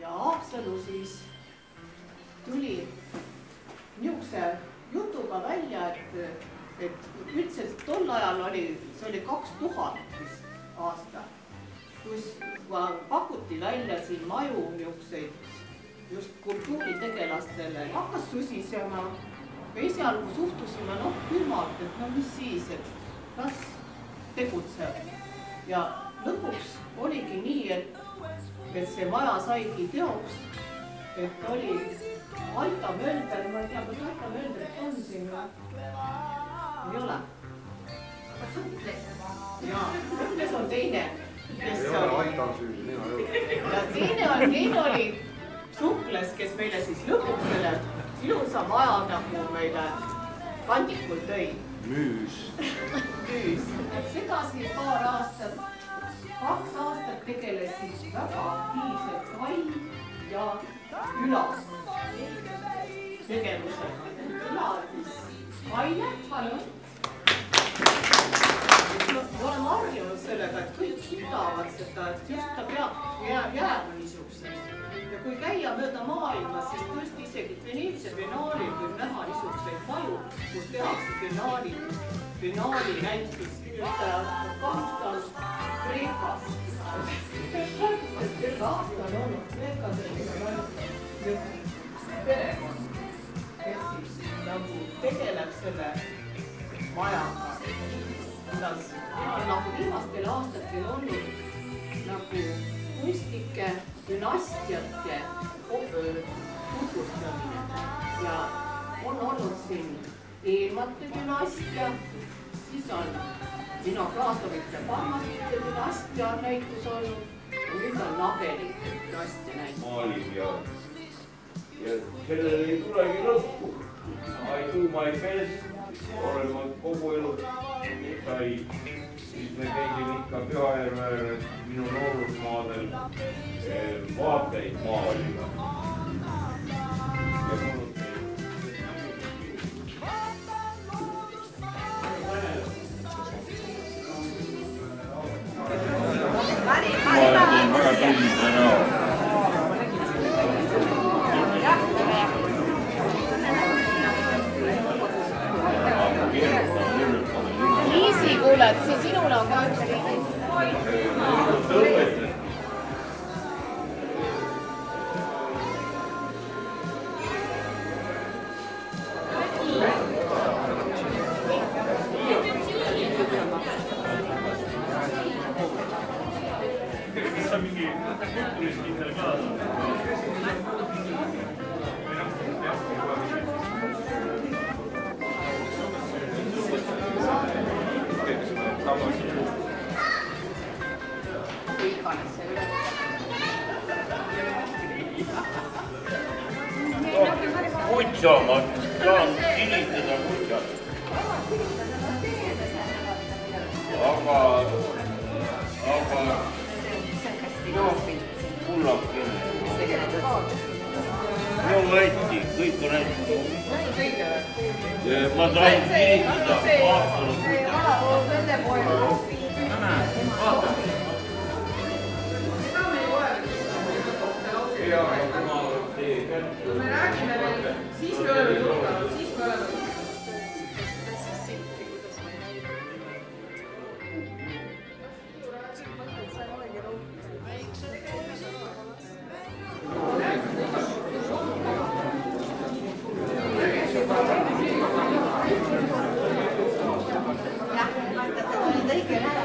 ja Haapsalu siis tuli niisuguse jutuga välja, et üldse tol ajal oli, see oli 2000 aasta, kus pakuti välja siin maju niisuguseid just kultuuritegelastele, hakkas susisema. Esialgu suhtusime külmalt, et mis siis, et las tegutseb. Ja lõpuks oligi nii, et see maja saigi teoks, et oli Aita Mölder, ma ei tea, kas Aita Mölderit on siin või? Ei ole. Jaa, Möldes on teine. Ei ole Aita on süüs, mina ei ole. Ja teine oli Sukles, kes meile siis lõpuks selle ilusa maja nagu meile kandikul tõi. Müüs. Sedasi paar aastat, 2 aastat tegelesid väga aktiivselt Kai ja Üla tegevusega. Üla siis Kaile, palun. Me oleme harjunud sellega, et kõik südavad seda, et just ta peab jääma niisuguseks. Ja kui käia mööda maailma, siis tõesti isegi Veneetsia biennaalil võib näha niisuguseid maju, kus tehakse biennaali näitus aastal Kreekas. Terve aasta on olnud Kreekas, et meil on ainult perekond, kes siis nagu tegeleb selle majaga. Nagu viimastel aastatel olnud nagu kunstlike dünastiate tutvustamine ja on olnud siin Eelmate dünastia, siis on Vinogradovite Parmastite dünastia näitus olnud ja nüüd on Nabelite dünastia näitus. Maalib ja sellele ei tulegi lõppu. I do my best, olema kogu elu sai. Siis me käisime ikka Pühajärve minu noorusmaadel vaateid maalima. Ja mul Liisi, kuule, et sinul on ka üks Kutsa, ma saan silitada kutsa. Aga kullakene. Minu võeti, kõik on hästi. Ma sain silitada aastal kutsa. Kui me räägime veel, siis me oleme juhtanud, siis me oleme jah, ma ütlen, et olid õige näe.